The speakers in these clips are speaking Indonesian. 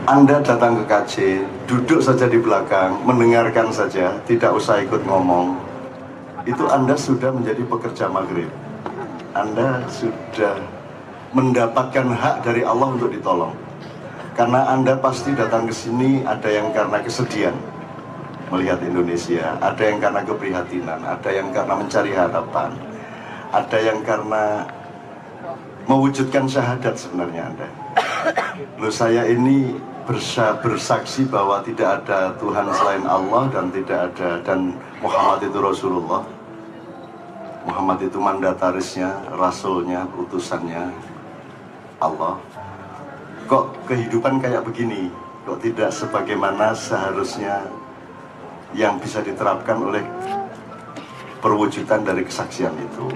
Anda datang ke KJ, duduk saja di belakang, mendengarkan saja, tidak usah ikut ngomong, itu Anda sudah menjadi pekerja maghrib. Anda sudah mendapatkan hak dari Allah untuk ditolong. Karena Anda pasti datang ke sini ada yang karena kesedihan melihat Indonesia, ada yang karena keprihatinan, ada yang karena mencari harapan, ada yang karena mewujudkan syahadat sebenarnya Anda. Loh, saya ini bersaksi bahwa tidak ada Tuhan selain Allah dan Muhammad itu Rasulullah. Muhammad itu mandatarisnya, rasulnya, utusannya Allah. Kok kehidupan kayak begini? Kok tidak sebagaimana seharusnya yang bisa diterapkan oleh perwujudan dari kesaksian itu?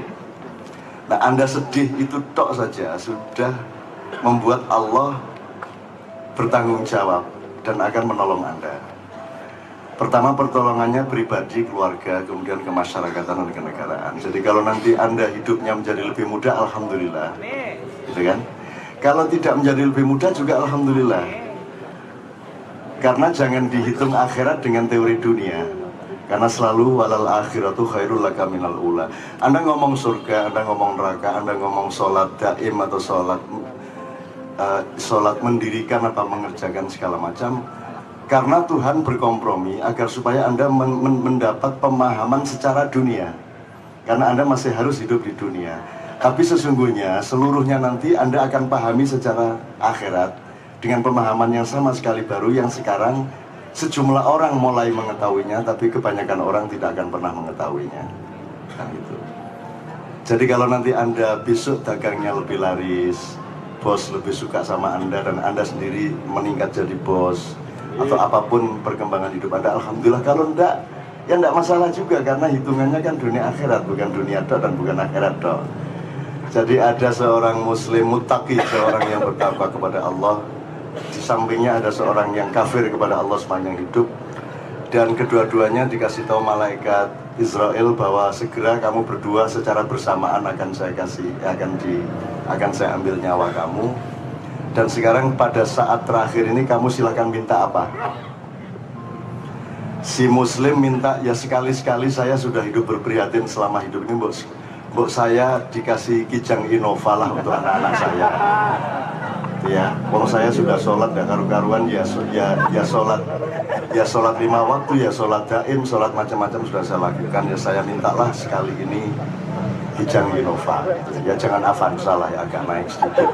Nah, Anda sedih itu tok saja sudah membuat Allah bertanggung jawab dan akan menolong Anda. Pertama, pertolongannya pribadi, keluarga, kemudian kemasyarakatan dan kenegaraan. Jadi kalau nanti Anda hidupnya menjadi lebih mudah, alhamdulillah, gitu kan? Kalau tidak menjadi lebih mudah juga alhamdulillah. Karena jangan dihitung akhirat dengan teori dunia. Karena selalu walal akhiratu khairul laka minal ula. Anda ngomong surga, Anda ngomong neraka, Anda ngomong sholat daim atau sholat mendirikan apa mengerjakan segala macam, karena Tuhan berkompromi agar supaya Anda mendapat pemahaman secara dunia. Karena Anda masih harus hidup di dunia. Tapi sesungguhnya seluruhnya nanti Anda akan pahami secara akhirat dengan pemahaman yang sama sekali baru yang sekarang sejumlah orang mulai mengetahuinya, tapi kebanyakan orang tidak akan pernah mengetahuinya. Kan gitu. Jadi kalau nanti Anda besok dagangnya lebih laris, bos lebih suka sama Anda dan Anda sendiri meningkat jadi bos, atau apapun perkembangan hidup Anda, alhamdulillah. Kalau enggak, ya enggak masalah juga, karena hitungannya kan dunia akhirat, bukan dunia dok dan bukan akhirat dok. Jadi ada seorang muslim muttaqi, seorang yang bertakwa kepada Allah, di sampingnya ada seorang yang kafir kepada Allah sepanjang hidup, dan kedua-duanya dikasih tahu malaikat Israel bahwa segera kamu berdua secara bersamaan akan saya ambil nyawa kamu. Dan sekarang pada saat terakhir ini kamu silakan minta apa? Si muslim minta, ya sekali-sekali saya sudah hidup berprihatin selama hidup ini, Mbok saya dikasih kijang Innova lah untuk anak-anak saya. Ya, kalau saya sudah sholat gak karu-karuan, ya sholat 5 waktu, ya sholat daim, sholat macam-macam sudah saya lakukan. Ya saya mintalah sekali ini kijang Innova. Ya jangan Avanza lah, ya agak naik sedikit.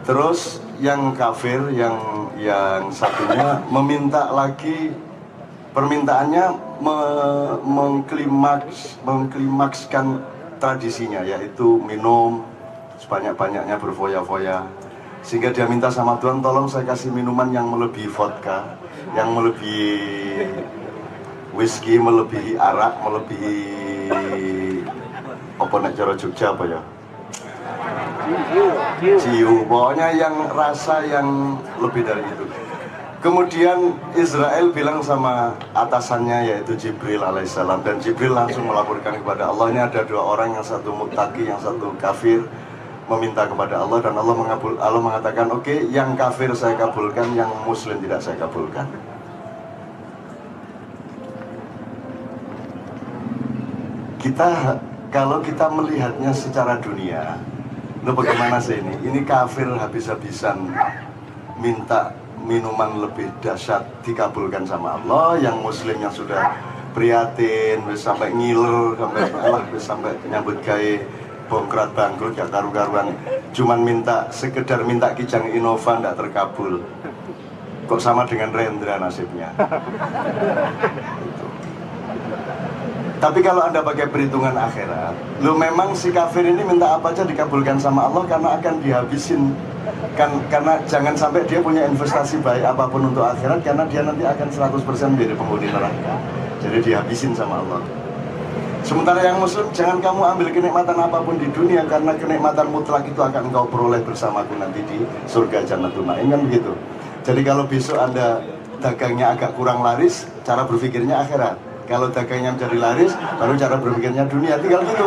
Terus yang kafir, yang satunya meminta lagi, permintaannya mengklimakskan tradisinya, yaitu minum sebanyak-banyaknya, berfoya-foya, sehingga dia minta sama Tuhan, tolong saya kasih minuman yang melebihi vodka, yang melebihi whisky, melebihi arak, melebihi apa nek cara Jogja apa ya, ciu, pokoknya yang rasa yang lebih dari itu. Kemudian Israel bilang sama atasannya, yaitu Jibril alaihissalam, dan Jibril langsung melaporkan kepada Allah. Ini ada dua orang, yang satu muttaqi, yang satu kafir, meminta kepada Allah, dan Allah mengatakan, oke, yang kafir saya kabulkan, yang muslim tidak saya kabulkan. Kalau kita melihatnya secara dunia, lo bagaimana sih ini? Ini kafir habis-habisan minta minuman lebih dahsyat dikabulkan sama Allah, yang muslim yang sudah prihatin, sampai ngiler, sampai nyambut gawe bongkrat bangkrut, gak karu-karuan, cuman sekedar minta kijang Innova nggak terkabul. Kok sama dengan Rendra nasibnya? Gitu. Tapi kalau Anda pakai perhitungan akhirat, lo memang si kafir ini minta apa aja dikabulkan sama Allah, karena akan dihabisin. Karena jangan sampai dia punya investasi baik apapun untuk akhirat, karena dia nanti akan 100% menjadi penghuni neraka. Jadi dihabisin sama Allah. Sementara yang muslim, jangan kamu ambil kenikmatan apapun di dunia, karena kenikmatan mutlak itu akan engkau peroleh bersamaku nanti di surga Jannatul Na'im, kan begitu. Jadi kalau besok Anda dagangnya agak kurang laris, cara berpikirnya akhirat. Kalau dagangnya menjadi laris, baru cara berpikirnya dunia. Tinggal gitu.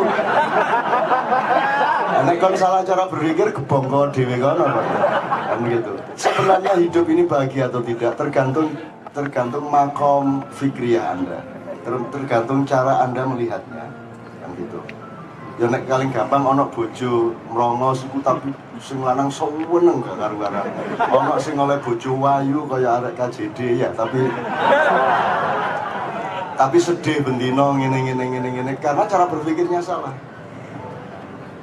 Nek kon salah cara berpikir kebongko dhewe kono kok. Kan gitu. Sebenarnya hidup ini bahagia atau tidak tergantung makom fikriyah Anda. Tergantung cara Anda melihatnya. Kan gitu. Ya nek paling gampang ono bojo mrongo siku tapi sing lanang seneng gak karo-karan. Ono sing oleh bojo wayu kaya arek KJD ya, tapi sedih bendino ngene karena cara berpikirnya salah.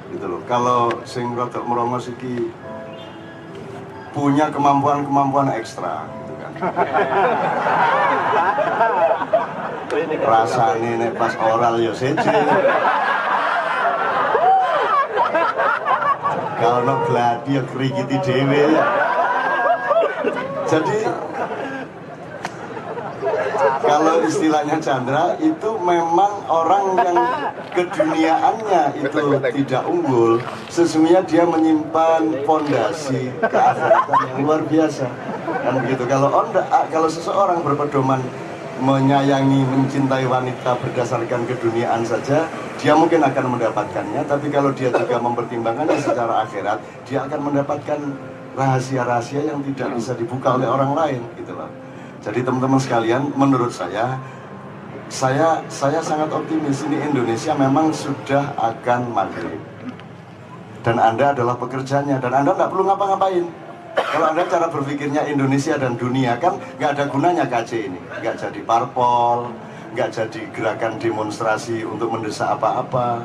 Gitu loh. Kalau sing rodok mrongo siki punya kemampuan ekstra gitu kan. Rasane nek pas oral ya seje. Kalau no gladi ya kerigiti dewe ya. Jadi kalau istilahnya Chandra itu memang orang yang keduniaannya itu tidak unggul, sesungguhnya dia menyimpan fondasi keakhiratan yang luar biasa. Kan begitu. Kalau seseorang berpedoman menyayangi, mencintai wanita berdasarkan keduniaan saja, dia mungkin akan mendapatkannya. Tapi kalau dia juga mempertimbangkannya secara akhirat, dia akan mendapatkan rahasia-rahasia yang tidak bisa dibuka oleh orang lain, gitu loh. Jadi teman-teman sekalian, menurut saya sangat optimis ini Indonesia memang sudah akan maghrib. Dan Anda adalah pekerjanya, dan Anda tidak perlu ngapa-ngapain. Kalau Anda cara berpikirnya Indonesia dan dunia, kan nggak ada gunanya KC ini. Nggak jadi parpol, nggak jadi gerakan demonstrasi untuk mendesak apa-apa.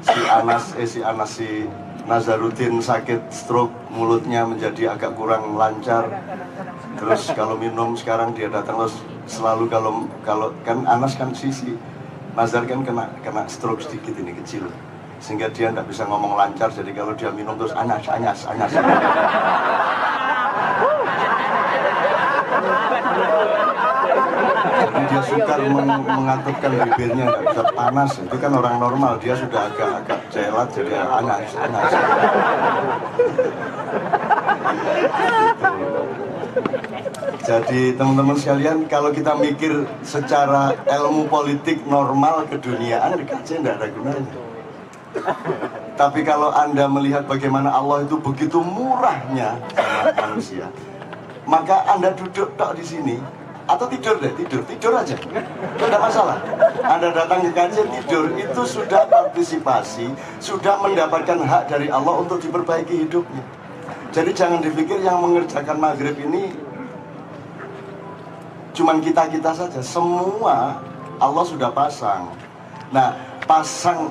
Si Nazarudin sakit stroke, mulutnya menjadi agak kurang lancar. Terus kalau minum sekarang dia datang terus selalu kalau kan Anas kan Nazar kan kena stroke sedikit ini kecil. Sehingga dia tidak bisa ngomong lancar, jadi kalau dia minum terus anyas. Jadi dia sukar mengatupkan bibirnya, nggak bisa panas. Itu kan orang normal, dia sudah agak celat, jadi anyas. Jadi teman-teman sekalian, kalau kita mikir secara ilmu politik normal keduniaan, dikasih tidak ada gunanya. Tapi kalau Anda melihat bagaimana Allah itu begitu murahnya sama manusia, maka Anda duduk tok di sini atau tidur aja, itu tidak masalah. Anda datang ke kajian tidur, itu sudah partisipasi, sudah mendapatkan hak dari Allah untuk diperbaiki hidupnya. Jadi jangan dipikir yang mengerjakan maghrib ini cuman kita saja, semua Allah sudah pasang. Nah,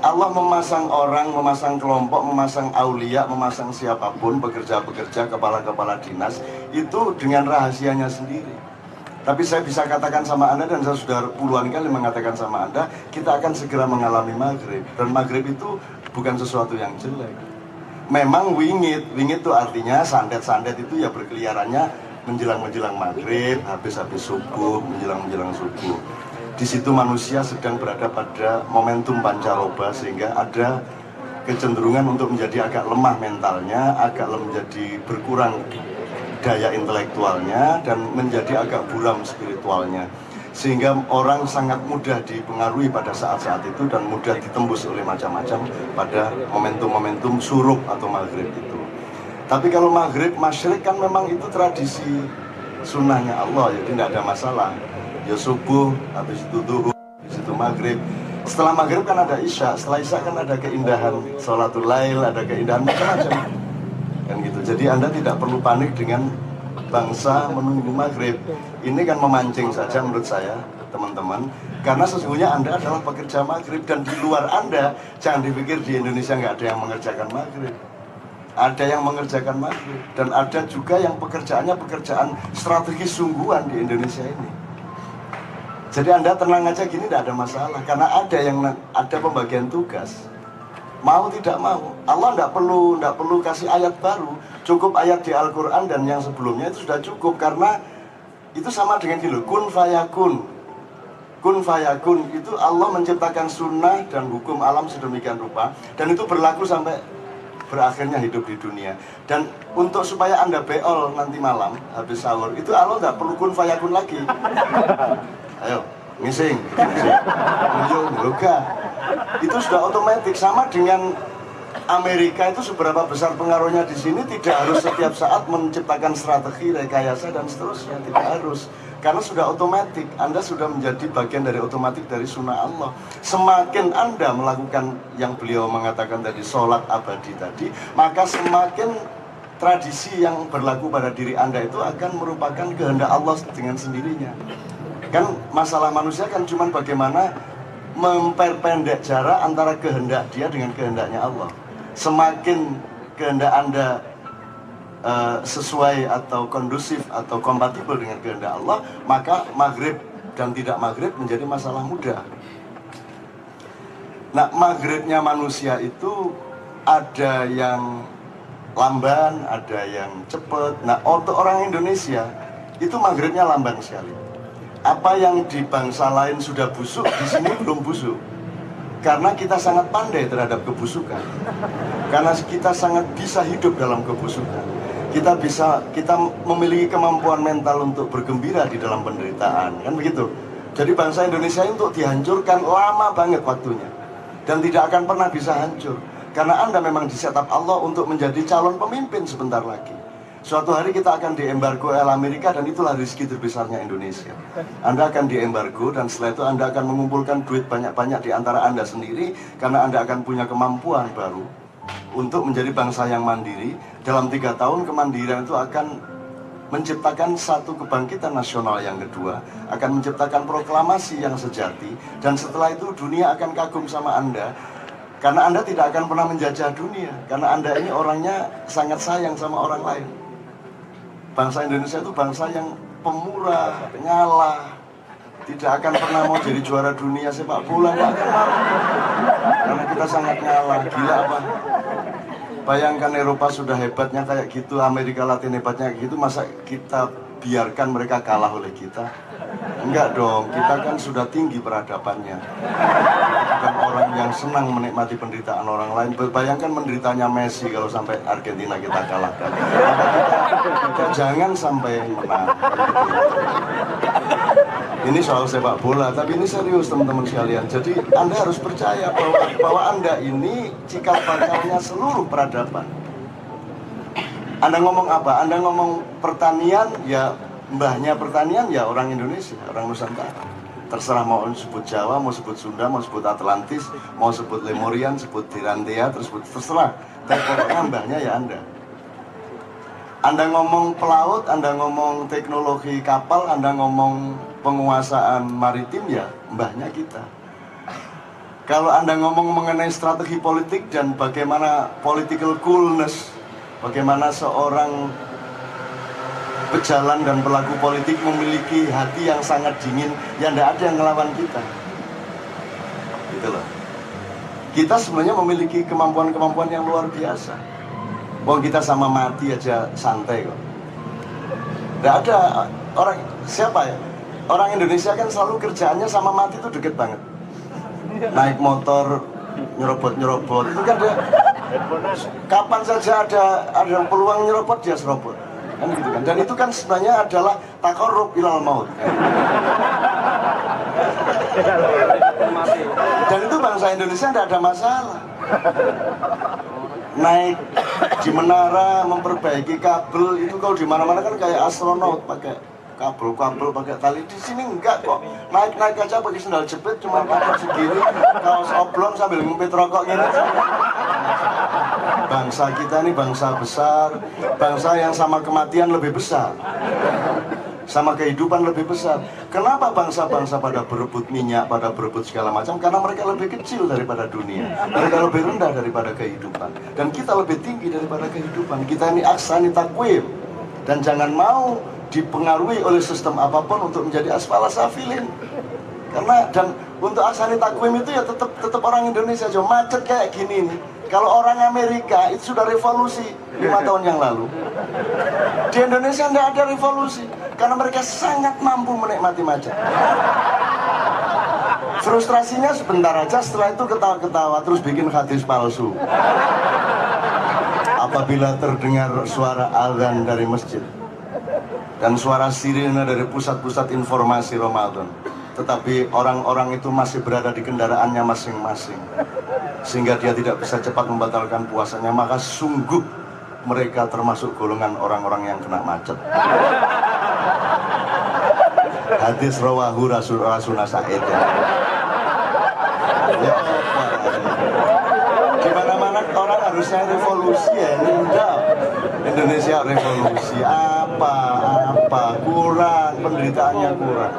Allah memasang orang, memasang kelompok, memasang aulia, memasang siapapun, pekerja-pekerja, kepala-kepala dinas, itu dengan rahasianya sendiri. Tapi saya bisa katakan sama Anda, dan saya sudah puluhan kali mengatakan sama Anda, kita akan segera mengalami maghrib. Dan maghrib itu bukan sesuatu yang jelek. Memang wingit itu artinya sandet itu ya berkeliarannya menjelang maghrib, habis subuh, menjelang subuh. Di situ manusia sedang berada pada momentum pancaroba, sehingga ada kecenderungan untuk menjadi agak lemah mentalnya, agak menjadi berkurang daya intelektualnya, dan menjadi agak buram spiritualnya. Sehingga orang sangat mudah dipengaruhi pada saat-saat itu dan mudah ditembus oleh macam-macam pada momentum-momentum suruk atau maghrib itu. Tapi kalau maghrib, masyrik kan memang itu tradisi sunnahnya Allah, jadi tidak ada masalah. Ya subuh, habis itu duhur, habis itu maghrib. Setelah maghrib kan ada isya, setelah isya kan ada keindahan sholatul lail, ada keindahan macam-macam. Kan gitu. Jadi Anda tidak perlu panik dengan bangsa menunggu maghrib. Ini kan memancing saja menurut saya, teman-teman. Karena sesungguhnya Anda adalah pekerja maghrib, dan di luar Anda, jangan dipikir di Indonesia nggak ada yang mengerjakan maghrib. Ada yang mengerjakan maghrib, dan ada juga yang pekerjaannya pekerjaan strategis sungguhan di Indonesia ini. Jadi Anda tenang aja gini, tidak ada masalah, karena ada pembagian tugas. Mau tidak mau, Allah tidak perlu kasih ayat baru, cukup ayat di Al-Quran dan yang sebelumnya itu sudah cukup, karena itu sama dengan gitu, kun fayakun. Kun fayakun itu Allah menciptakan sunnah dan hukum alam sedemikian rupa, dan itu berlaku sampai berakhirnya hidup di dunia. Dan untuk supaya Anda beol nanti malam habis sahur, itu Allah tidak perlu kun fayakun lagi. Ayo, ngising. Ayo, enggak. Itu sudah otomatis, sama dengan Amerika itu seberapa besar pengaruhnya di sini tidak harus setiap saat menciptakan strategi, rekayasa dan seterusnya, tidak harus. Karena sudah otomatis, Anda sudah menjadi bagian dari otomatis dari sunnah Allah. Semakin Anda melakukan yang beliau mengatakan tadi, sholat abadi tadi, maka semakin tradisi yang berlaku pada diri Anda itu akan merupakan kehendak Allah dengan sendirinya. Kan masalah manusia kan cuma bagaimana memperpendek jarak antara kehendak dia dengan kehendaknya Allah. Semakin kehendak Anda sesuai atau kondusif atau kompatibel dengan kehendak Allah, maka maghrib dan tidak maghrib menjadi masalah mudah. Nah, maghribnya manusia itu ada yang lamban, ada yang cepat. Nah, untuk orang Indonesia itu maghribnya lamban sekali. Apa yang di bangsa lain sudah busuk, di sini belum busuk. Karena kita sangat pandai terhadap kebusukan. Karena kita sangat bisa hidup dalam kebusukan. Kita memiliki kemampuan mental untuk bergembira di dalam penderitaan, kan begitu. Jadi bangsa Indonesia untuk dihancurkan lama banget waktunya, dan tidak akan pernah bisa hancur, karena Anda memang disetup Allah untuk menjadi calon pemimpin sebentar lagi. Suatu hari kita akan diembargo oleh Amerika, dan itulah rezeki terbesarnya Indonesia. Anda akan diembargo, dan setelah itu Anda akan mengumpulkan duit banyak-banyak di antara Anda sendiri, karena Anda akan punya kemampuan baru untuk menjadi bangsa yang mandiri. Dalam 3 tahun kemandirian itu akan menciptakan satu kebangkitan nasional yang kedua, akan menciptakan proklamasi yang sejati, dan setelah itu dunia akan kagum sama Anda, karena Anda tidak akan pernah menjajah dunia, karena Anda ini orangnya sangat sayang sama orang lain. Bangsa Indonesia itu bangsa yang pemurah, ngalah, tidak akan pernah mau jadi juara dunia sepak bola, nggak akan mau, karena kita sangat ngalah. Gila apa? Bayangkan Eropa sudah hebatnya kayak gitu, Amerika Latin hebatnya kayak gitu, masa kita biarkan mereka kalah oleh kita? Enggak dong, kita kan sudah tinggi peradabannya. Bukan orang yang senang menikmati penderitaan orang lain. Bayangkan menderitanya Messi kalau sampai Argentina kita kalahkan. Maka kita jangan sampai menang. Ini soal sepak bola, tapi ini serius teman-teman sekalian. Jadi Anda harus percaya bahwa Anda ini cikal bakalnya seluruh peradaban. Anda ngomong apa? Anda ngomong pertanian, ya mbahnya pertanian ya orang Indonesia, orang Nusantara. Terserah mau sebut Jawa, mau sebut Sunda, mau sebut Atlantis, mau sebut Lemurian, sebut Tirantea, terserah. Tapi pokoknya mbahnya ya Anda. Anda ngomong pelaut, Anda ngomong teknologi kapal, Anda ngomong penguasaan maritim, ya mbahnya kita. Kalau Anda ngomong mengenai strategi politik dan bagaimana political coolness, bagaimana seorang pejalan dan pelaku politik memiliki hati yang sangat dingin, ya tidak ada yang ngelawan kita. Gitu loh. Kita sebenarnya memiliki kemampuan-kemampuan yang luar biasa. Wong kita sama mati aja santai kok. Tidak ada orang, siapa ya? Orang Indonesia kan selalu kerjaannya sama mati itu deket banget. Naik motor, nyerobot-nyerobot, itu kan dia, kapan saja ada peluang nyerobot dia serobot. Kan gitu kan. Dan itu kan sebenarnya adalah takarrub ilal maut. Dan itu bangsa Indonesia tidak ada masalah. Naik di menara, memperbaiki kabel, itu kalau di mana-mana kan kayak astronot, pakai kabel-kabel, pakai tali. Di sini enggak kok. Naik aja pakai sendal jepit, cuma pakai segini, kaos oblong sambil ngempit rokok gini. Bangsa kita ini bangsa besar, bangsa yang sama kematian lebih besar, sama kehidupan lebih besar. Kenapa bangsa-bangsa pada berebut minyak, pada berebut segala macam? Karena mereka lebih kecil daripada dunia, mereka lebih rendah daripada kehidupan, dan kita lebih tinggi daripada kehidupan. Kita ini aksani takwim, dan jangan mau dipengaruhi oleh sistem apapun untuk menjadi asfala safilin. Karena dan untuk aksani takwim itu ya tetap orang Indonesia aja. Macet kayak gini nih, kalau orang Amerika itu sudah revolusi 5 tahun yang lalu. Di Indonesia tidak ada revolusi, karena mereka sangat mampu menikmati macet. Frustrasinya sebentar aja, setelah itu ketawa-ketawa terus bikin hadis palsu. Apabila terdengar suara azan dari masjid dan suara sirine dari pusat-pusat informasi Ramadan, tetapi orang-orang itu masih berada di kendaraannya masing-masing, sehingga dia tidak bisa cepat membatalkan puasanya, maka sungguh mereka termasuk golongan orang-orang yang kena macet. Hadis rawahu Rasulullah Said. Ya apa? Di mana-mana orang harusnya revolusi ya, enggak. Indonesia revolusi apa kurang, penderitaannya kurang.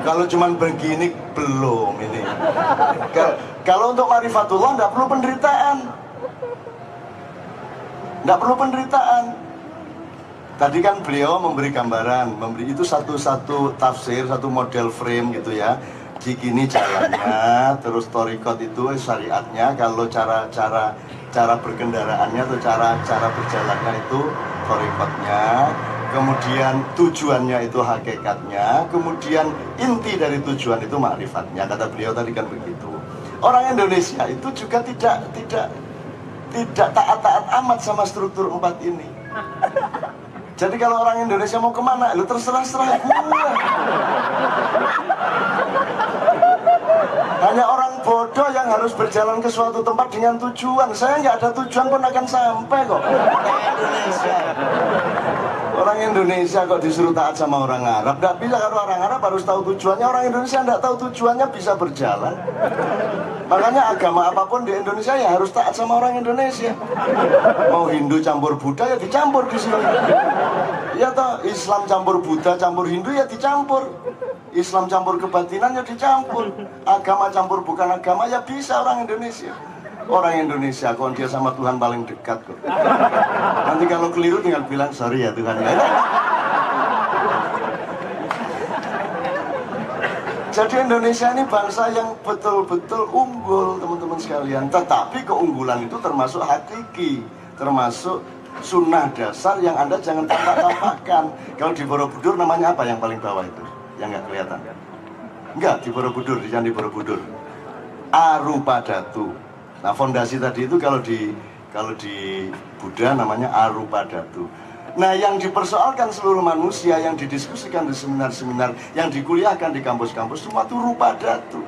Kalau cuman begini belum ini. Kalau untuk marifatullah enggak perlu penderitaan. Enggak perlu penderitaan. Tadi kan beliau memberi gambaran, memberi itu satu tafsir, satu model frame gitu ya. Gini jalannya, terus torikot itu syariatnya, kalau cara berkendaraannya atau cara berjalannya itu torikotnya, kemudian tujuannya itu hakikatnya, kemudian inti dari tujuan itu ma'rifatnya. Kata beliau tadi kan begitu. Orang Indonesia itu juga tidak taat-taat amat sama struktur 4 ini. Jadi kalau orang Indonesia mau kemana, lu terserah-serah gua. Hanya orang bodoh yang harus berjalan ke suatu tempat dengan tujuan. Saya nggak ada tujuan pun akan sampai kok. Indonesia. Orang Indonesia kok disuruh taat sama orang Arab. Nggak bisa, kalau orang Arab harus tahu tujuannya. Orang Indonesia nggak tahu tujuannya bisa berjalan. Makanya agama apapun di Indonesia ya harus taat sama orang Indonesia. Mau Hindu campur Buddha ya dicampur di sini. Ya toh, Islam campur Buddha campur Hindu ya dicampur. Islam campur kebatinan ya dicampur. Agama campur bukan agama ya bisa orang Indonesia. Orang Indonesia kok dia sama Tuhan paling dekat kok. Nanti kalau keliru tinggal bilang sorry ya Tuhan ya. Jadi Indonesia ini bangsa yang betul-betul unggul teman-teman sekalian. Tetapi keunggulan itu termasuk hakiki, termasuk sunnah dasar yang Anda jangan tampak-tampakkan. Kalau di Borobudur namanya apa yang paling bawah itu? Yang nggak kelihatan? Enggak, di Borobudur, di Candi Borobudur. Arupadatu. Nah fondasi tadi itu kalau di Buddha namanya Arupadatu. Nah yang dipersoalkan seluruh manusia, yang didiskusikan di seminar-seminar, yang dikuliahkan di kampus-kampus, semua itu rupa datu.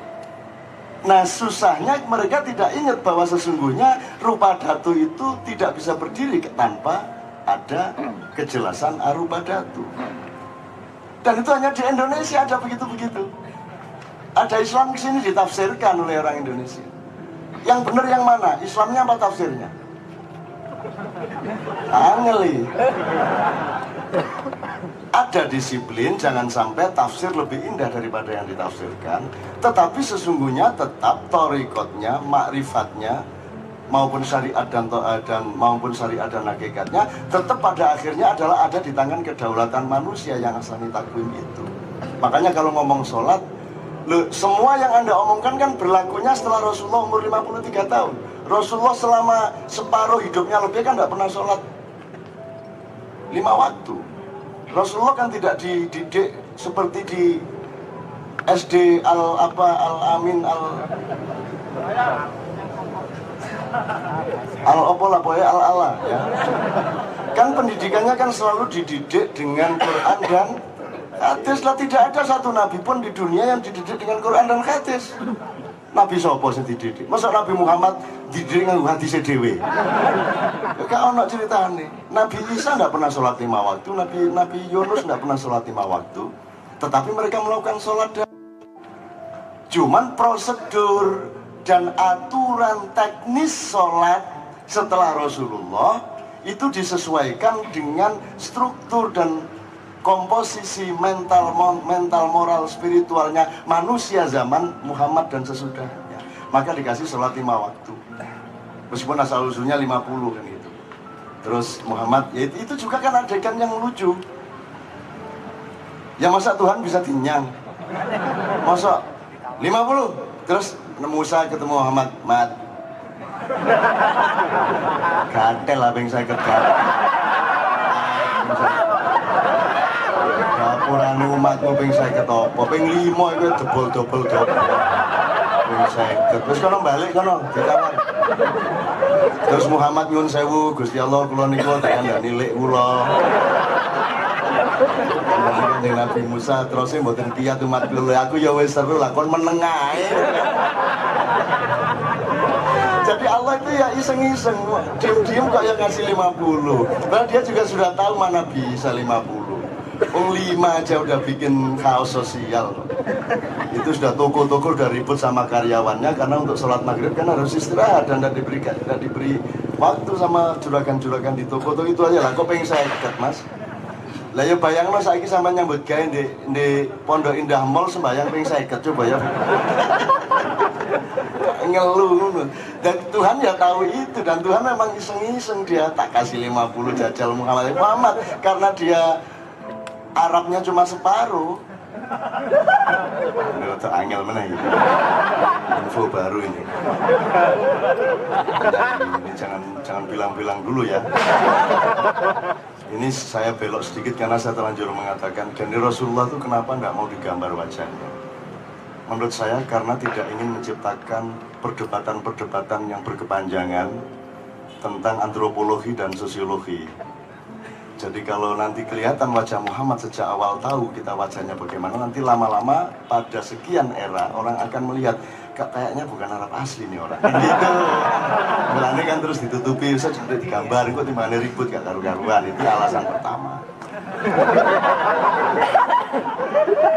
Nah susahnya mereka tidak ingat bahwa sesungguhnya rupa datu itu tidak bisa berdiri tanpa ada kejelasan arupa datu. Dan itu hanya di Indonesia ada begitu-begitu. Ada Islam kesini ditafsirkan oleh orang Indonesia. Yang benar yang mana? Islamnya apa tafsirnya? Angeli. Ada disiplin, jangan sampai tafsir lebih indah daripada yang ditafsirkan. Tetapi sesungguhnya tetap torikotnya, makrifatnya, maupun syariat dan maupun syariat dan hakikatnya, tetap pada akhirnya adalah ada di tangan kedaulatan manusia yang asani takwim itu. Makanya kalau ngomong sholat, semua yang Anda omongkan kan berlakunya setelah Rasulullah umur 53 tahun. Rasulullah selama separuh hidupnya lebih kan tidak pernah sholat 5 waktu. Rasulullah kan tidak dididik seperti di SD Al-Amin Al-Opola Al-Ala ya. Kan pendidikannya kan selalu dididik dengan Quran dan hadis. Lah tidak ada satu nabi pun di dunia yang dididik dengan Quran dan hadis. Nabi sopo sing dididik? Masa Nabi Muhammad dididik dengan hadis dhewe? Gak ono ceritane. Nabi Isa enggak pernah sholat 5 waktu, Nabi Yunus enggak pernah sholat 5 waktu. Tetapi mereka melakukan sholat. Cuman prosedur dan aturan teknis sholat setelah Rasulullah itu disesuaikan dengan struktur dan komposisi mental moral spiritualnya manusia zaman Muhammad dan sesudahnya. Maka dikasih sholat 5 waktu, meskipun asal usulnya 50 kan gitu. Terus Muhammad ya itu juga kan adegan yang lucu. Ya masa Tuhan bisa dinyang, masa 50 terus Musa ketemu Muhammad, mat gatel lah bang saya kegat dapuran umatmu ping 50 apa ping 5 itu dobel ping 50. Terus kono balik kono ditawar. Terus Muhammad nyuwun sewu Gusti Allah kula niku tak kandhani lek kula. Kanjeng Nabi Musa terus mboten tiyat umat kula. Aku ya wis seru lah kon meneng ae. Jadi Allah itu ya iseng-iseng, diem-diem kok yang ngasih 50. Padahal dia juga sudah tahu mana bisa 50. 5 aja udah bikin kaos sosial. Itu sudah toko-toko udah ribut sama karyawannya karena untuk sholat maghrib kan harus istirahat dan tidak diberi waktu sama juragan-juragan di toko-toko itu aja lah. Kok pengen saya ikat mas? Lah ya bayang lo saiki sama nyambut gawe di Pondok Indah Mall sembayang pengen saya ikat coba ya. Ngeluh. Dan Tuhan ya tahu itu dan Tuhan memang iseng-iseng dia tak kasih 50 jajal Muhammad karena dia Arabnya cuma separuh. Ini otak angel mana ini? Info baru ini. Ini jangan bilang-bilang dulu ya. Ini saya belok sedikit karena saya terlanjur mengatakan dan Rasulullah itu kenapa nggak mau digambar wajahnya? Menurut saya karena tidak ingin menciptakan perdebatan-perdebatan yang berkepanjangan tentang antropologi dan sosiologi. Jadi kalau nanti kelihatan wajah Muhammad sejak awal tahu kita wajahnya bagaimana, nanti lama-lama pada sekian era orang akan melihat kayaknya bukan Arab asli nih orang. Gitu. Mulanya kan terus ditutupi, saya sudah digambar, kok timbangannya ribut gak karu-karuan. Itu alasan pertama.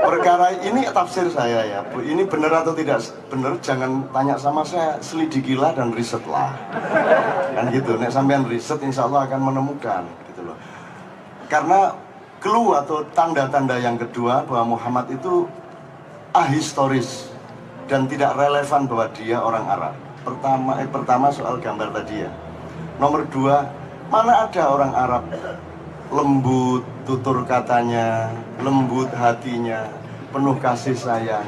Perkara ini tafsir saya ya Bu, ini benar atau tidak benar jangan tanya sama saya, selidikilah dan risetlah. Kan gitu, nek sampean riset insya Allah akan menemukan gitu loh. Karena clue atau tanda-tanda yang kedua bahwa Muhammad itu ahistoris dan tidak relevan bahwa dia orang Arab. Pertama soal gambar tadi ya. Nomor 2, mana ada orang Arab lembut tutur katanya, lembut hatinya, penuh kasih sayang.